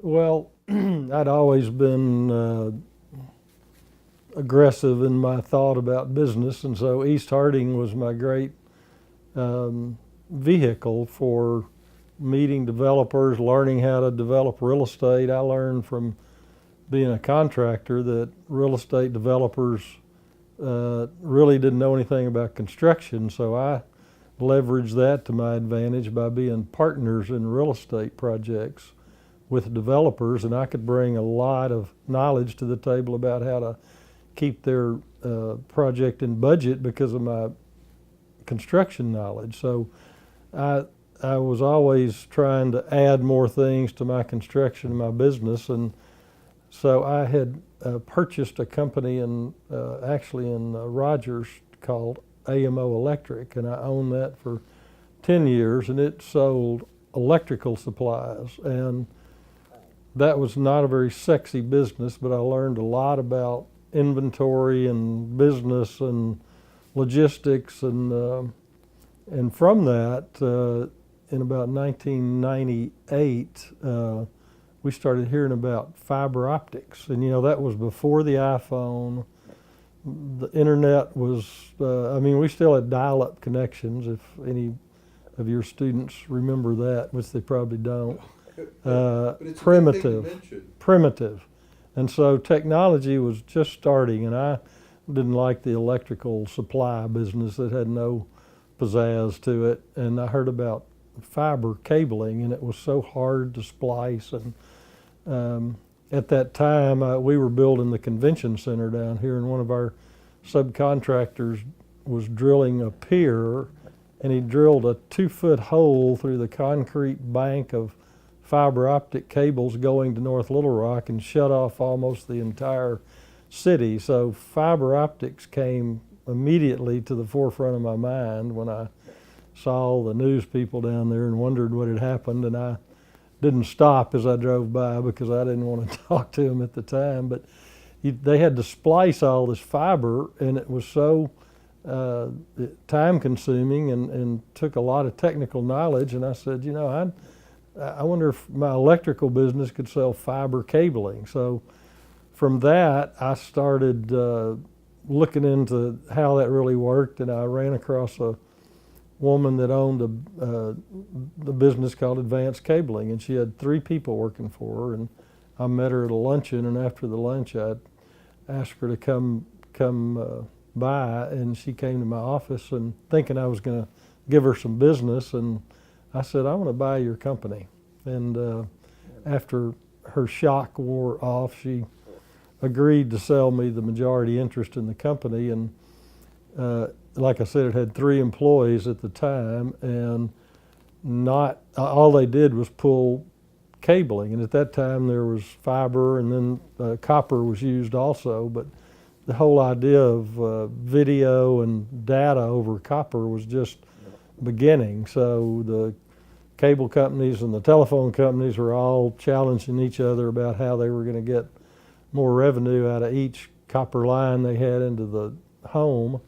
Well, I'd always been aggressive in my thought about business, and so East Harding was my great vehicle for meeting developers, learning how to develop real estate. I learned from being a contractor that real estate developers really didn't know anything about construction, so I leveraged that to my advantage by being partners in real estate projects with developers, and I could bring a lot of knowledge to the table about how to keep their project in budget because of my construction knowledge. So I I was always trying to add more things to my construction and my business, and so I had purchased a company actually in Rogers called AMO Electric, and I owned that for 10 years, and it sold electrical supplies. And that was not a very sexy business, but I learned a lot about inventory and business and logistics, and from that, in about 1998, we started hearing about fiber optics, and that was before the iPhone. The internet was, we still had dial-up connections, if any of your students remember that, which they probably don't. But it's Primitive. And so technology was just starting, and I didn't like the electrical supply business that had no pizzazz to it. And I heard about fiber cabling, and it was so hard to splice. And at that time, we were building the convention center down here, and one of our subcontractors was drilling a pier, and he drilled a 2-foot hole through the concrete bank of fiber optic cables going to North Little Rock and shut off almost the entire city. So fiber optics came immediately to the forefront of my mind when I saw the news people down there and wondered what had happened. And I didn't stop as I drove by because I didn't want to talk to them at the time. But they had to splice all this fiber, and it was so time consuming and took a lot of technical knowledge. And I said, I wonder if my electrical business could sell fiber cabling. So from that, I started looking into how that really worked, and I ran across a woman that owned the business called Advanced Cabling, and she had 3 people working for her. And I met her at a luncheon, and after the lunch, I asked her to come by, and she came to my office, and thinking I was going to give her some business, and I said, I want to buy your company. And after her shock wore off, she agreed to sell me the majority interest in the company. And like I said, it had 3 employees at the time, and not all they did was pull cabling. And at that time there was fiber, and then copper was used also. But the whole idea of video and data over copper was just beginning. So the cable companies and the telephone companies were all challenging each other about how they were going to get more revenue out of each copper line they had into the home.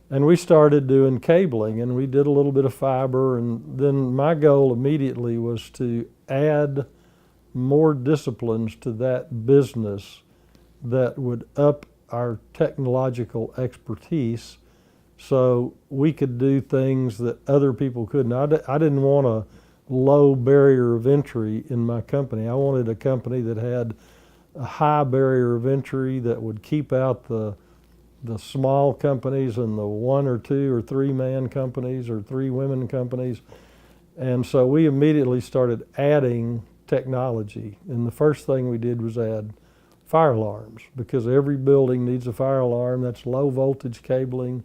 And we started doing cabling, and we did a little bit of fiber, and then my goal immediately was to add more disciplines to that business that would up our technological expertise so we could do things that other people couldn't. I didn't want a low barrier of entry in my company. I wanted a company that had a high barrier of entry that would keep out the small companies and the 1 or 2 or 3 man companies or 3 women companies. And so we immediately started adding technology. And the first thing we did was add fire alarms, because every building needs a fire alarm. That's low voltage cabling,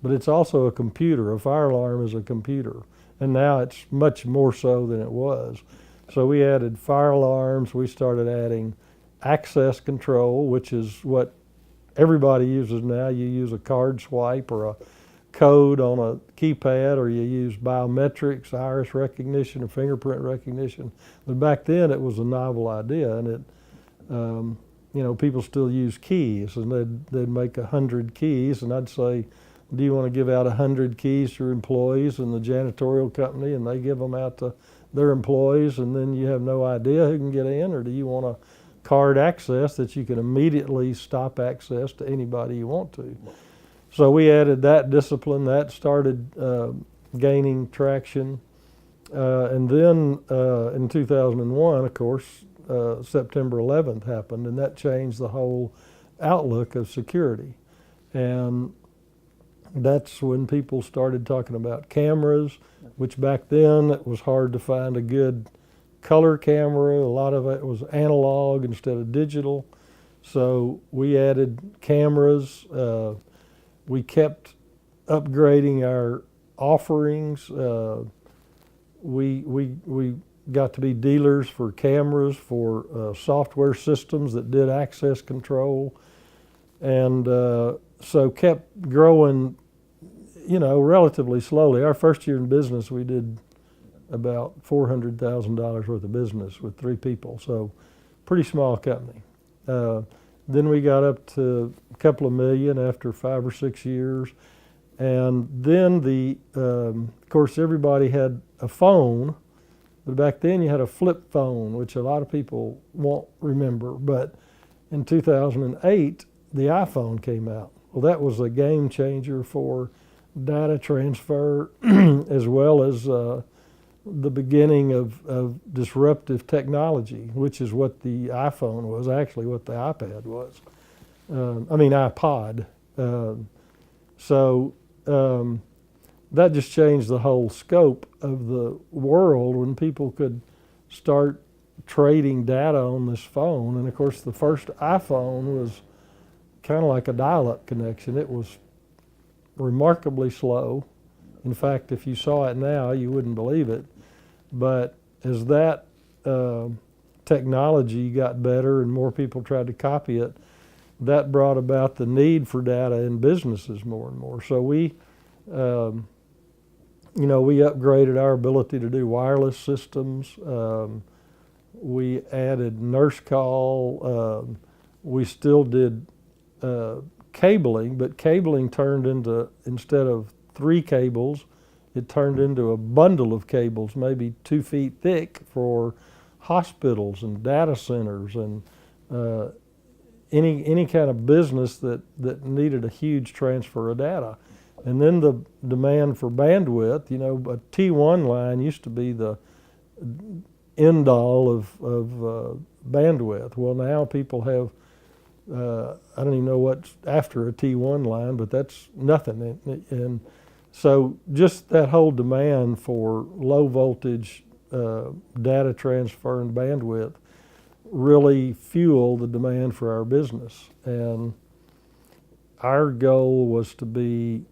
but it's also a computer. A fire alarm is a computer, and now it's much more so than it was. So we added fire alarms. We started adding access control, which is what everybody uses now. You use a card swipe or a code on a keypad, or you use biometrics, iris recognition, or fingerprint recognition. But back then it was a novel idea, and people still use keys, and they'd make 100 keys, and I'd say, do you want to give out 100 keys to your employees in the janitorial company? And they give them out to their employees and then you have no idea who can get in, or do you want a card access that you can immediately stop access to anybody you want to? So we added that discipline. That started gaining traction. And then in 2001, of course, September 11th happened, and that changed the whole outlook of security. And that's when people started talking about cameras, which back then it was hard to find a good color camera. A lot of it was analog instead of digital. So we added cameras. We kept upgrading our offerings. We got to be dealers for cameras, for software systems that did access control, and so kept growing, relatively slowly. Our first year in business, we did about $400,000 worth of business with 3 people, so pretty small company. Then we got up to a couple of million after 5 or 6 years. And then of course, everybody had a phone, but back then you had a flip phone, which a lot of people won't remember. But in 2008, the iPhone came out. Well, that was a game changer for data transfer as well as the beginning of disruptive technology, which is what the iPhone was, actually what the iPad was. iPod. That just changed the whole scope of the world when people could start trading data on this phone. And of course, the first iPhone was kind of like a dial-up connection. It was remarkably slow. In fact, if you saw it now, you wouldn't believe it. But as that technology got better and more people tried to copy it, that brought about the need for data in businesses more and more. So we upgraded our ability to do wireless systems. We added nurse call. We still did cabling, but cabling turned into, instead of 3 cables, it turned into a bundle of cables, maybe 2 feet thick, for hospitals and data centers and any kind of business that needed a huge transfer of data. And then the demand for bandwidth, a T1 line used to be the end all of bandwidth. Well, now people have, I don't even know what's after a T1 line, but that's nothing. And so just that whole demand for low voltage data transfer and bandwidth really fueled the demand for our business. And our goal was to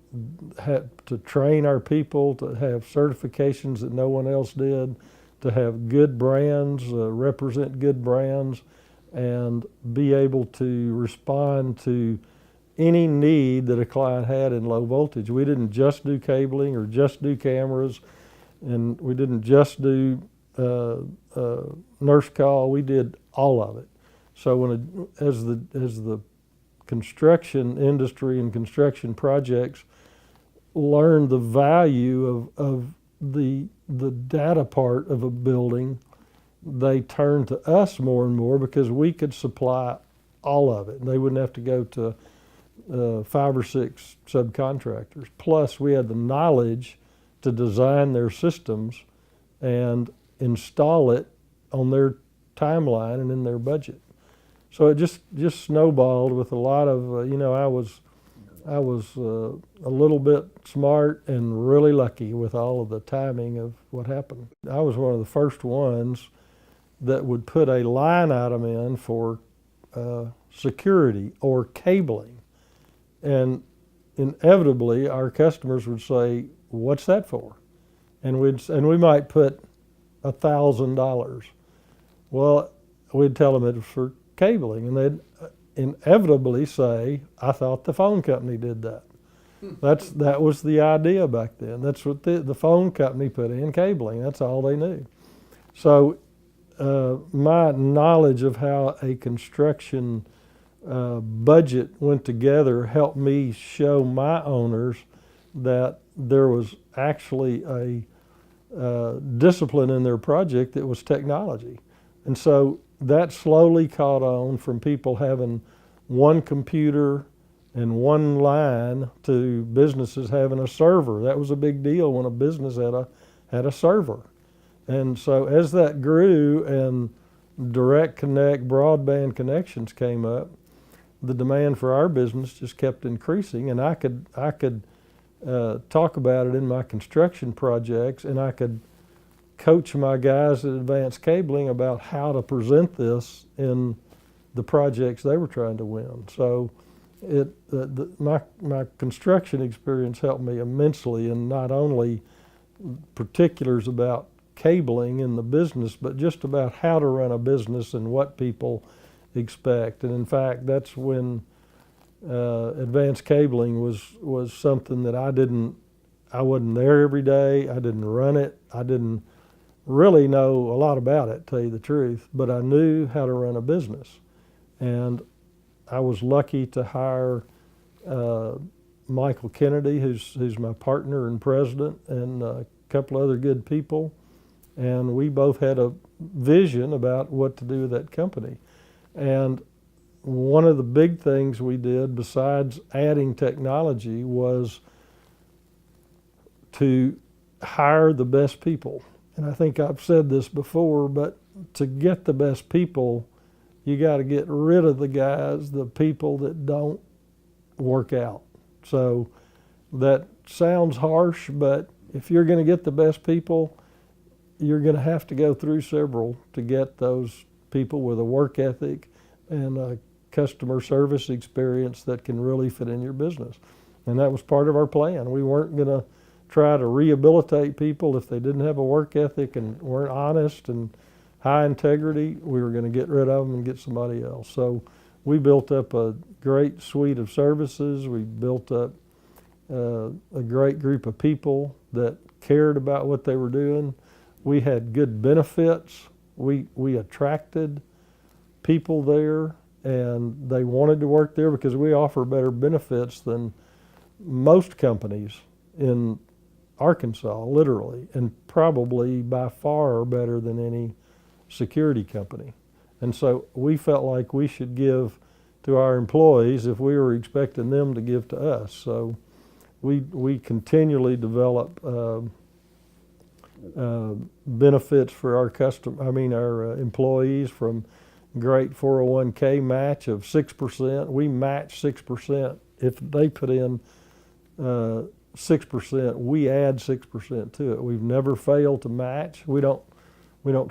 train our people, to have certifications that no one else did, to have good brands, represent good brands, and be able to respond to any need that a client had in low voltage. We didn't just do cabling or just do cameras, and we didn't just do nurse call. We did all of it. So as the construction industry and construction projects learned the value of the data part of a building, they turned to us more and more because we could supply all of it. They wouldn't have to go to 5 or 6 subcontractors. Plus, we had the knowledge to design their systems and install it on their timeline and in their budget. So it just snowballed with a lot of, I was a little bit smart and really lucky with all of the timing of what happened. I was one of the first ones that would put a line item in for security or cabling. And inevitably, our customers would say, "What's that for?" And we might put $1,000. Well, we'd tell them it was for cabling, and they'd inevitably say, "I thought the phone company did that." That was the idea back then. That's what the phone company put in, cabling. That's all they knew. So my knowledge of how a construction budget went together helped me show my owners that there was actually discipline in their project that was technology. And so that slowly caught on from people having one computer and one line to businesses having a server. That was a big deal when a business had a server. And so as that grew and direct connect broadband connections came up, the demand for our business just kept increasing, and I could talk about it in my construction projects, and I could coach my guys at Advanced Cabling about how to present this in the projects they were trying to win. So my construction experience helped me immensely in not only particulars about cabling in the business, but just about how to run a business and what people expect. And in fact, that's when Advanced Cabling was something that I wasn't there every day. I didn't run it. I didn't really know a lot about it, to tell you the truth, but I knew how to run a business. And I was lucky to hire Michael Kennedy, who's my partner and president, and a couple other good people. And we both had a vision about what to do with that company. And one of the big things we did, besides adding technology, was to hire the best people. And I think I've said this before, but to get the best people, you got to get rid of the people that don't work out. So that sounds harsh, but if you're going to get the best people, you're going to have to go through several to get those people with a work ethic and a customer service experience that can really fit in your business. And that was part of our plan. We weren't going to try to rehabilitate people if they didn't have a work ethic and weren't honest and high integrity. We were going to get rid of them and get somebody else. So we built up a great suite of services. We built up a great group of people that cared about what they were doing. We had good benefits. We attracted people there, and they wanted to work there because we offer better benefits than most companies in Arkansas, literally, and probably by far better than any security company. And so we felt like we should give to our employees if we were expecting them to give to us. So we continually develop benefits for our employees, from great 401k match of 6%. We match 6%. If they put in 6%, we add 6% to it. We've never failed to match. We don't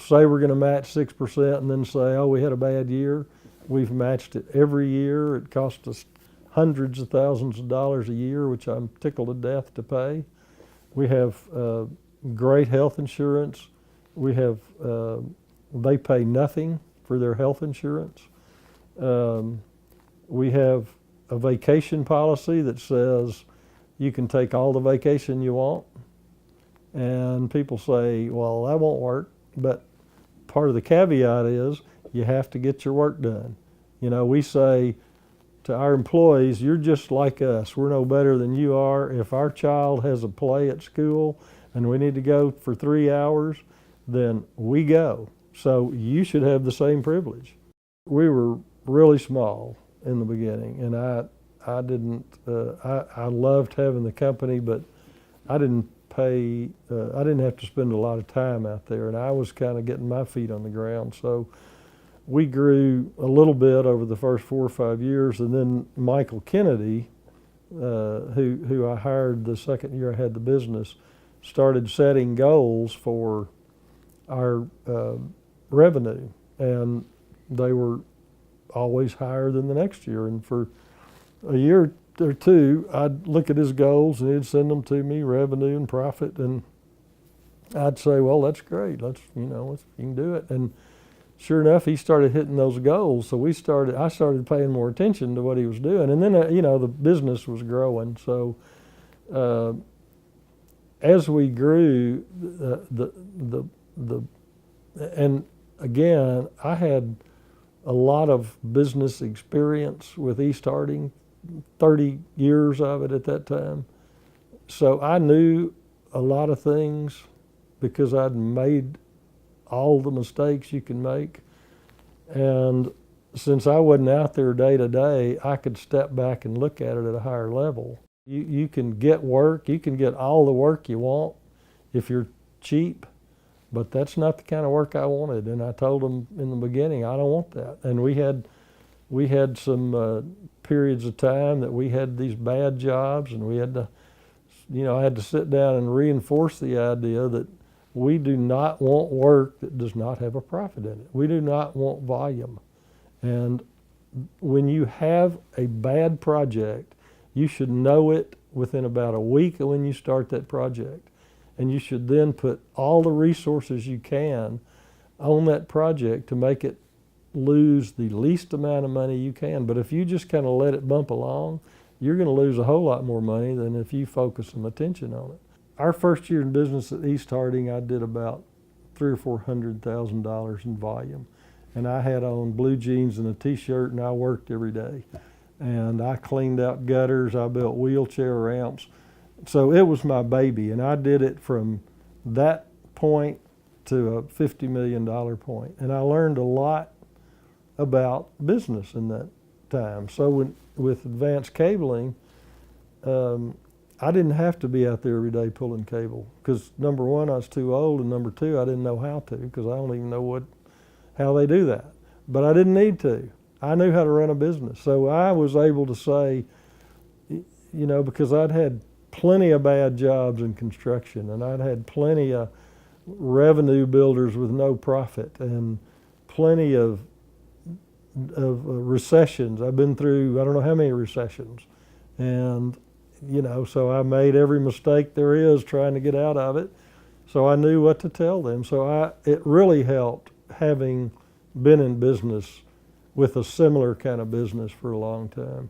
say we're going to match 6% and then say, oh, we had a bad year. We've matched it every year. It costs us hundreds of thousands of dollars a year, which I'm tickled to death to pay. We have great health insurance. We have they pay nothing for their health insurance. We have a vacation policy that says you can take all the vacation you want. And people say, well, that won't work. But part of the caveat is you have to get your work done. You know, we say to our employees, you're just like us. We're no better than you are. If our child has a play at school and we need to go for 3 hours, then we go. So you should have the same privilege. We were really small in the beginning, and I loved having the company, but I didn't have to spend a lot of time out there, and I was kind of getting my feet on the ground. So we grew a little bit over the first 4 or 5 years, and then Michael Kennedy, who I hired the second year I had the business, started setting goals for our revenue, and they were always higher than the next year. And for a year or two, I'd look at his goals and he'd send them to me, revenue and profit, and I'd say, well, that's great. You can do it. And sure enough, he started hitting those goals. So I started paying more attention to what he was doing. And then, the business was growing. So as we grew, and again, I had a lot of business experience with East Harding, 30 years of it at that time. So I knew a lot of things because I'd made all the mistakes you can make. And since I wasn't out there day to day, I could step back and look at it at a higher level. You can get work, you can get all the work you want if you're cheap, but that's not the kind of work I wanted. And I told them in the beginning, I don't want that. And we had some periods of time that we had these bad jobs, and we had to, I had to sit down and reinforce the idea that we do not want work that does not have a profit in it. We do not want volume. And when you have a bad project, you should know it within about a week of when you start that project. And you should then put all the resources you can on that project to make it lose the least amount of money you can. But if you just kind of let it bump along, you're going to lose a whole lot more money than if you focus some attention on it. Our first year in business at East Harding, I did about $300,000 or $400,000 in volume. And I had on blue jeans and a t-shirt, and I worked every day. And I cleaned out gutters, I built wheelchair ramps. So it was my baby, and I did it from that point to a $50 million point. And I learned a lot about business in that time. So with advanced cabling, I didn't have to be out there every day pulling cable, because number one, I was too old, and number two, I didn't know how to, because I don't even know how they do that. But I didn't need to. I knew how to run a business. So I was able to say, because I'd had plenty of bad jobs in construction, and I'd had plenty of revenue builders with no profit, and plenty of recessions. I've been through I don't know how many recessions, and so I made every mistake there is trying to get out of it. So I knew what to tell them. So it really helped having been in business with a similar kind of business for a long time.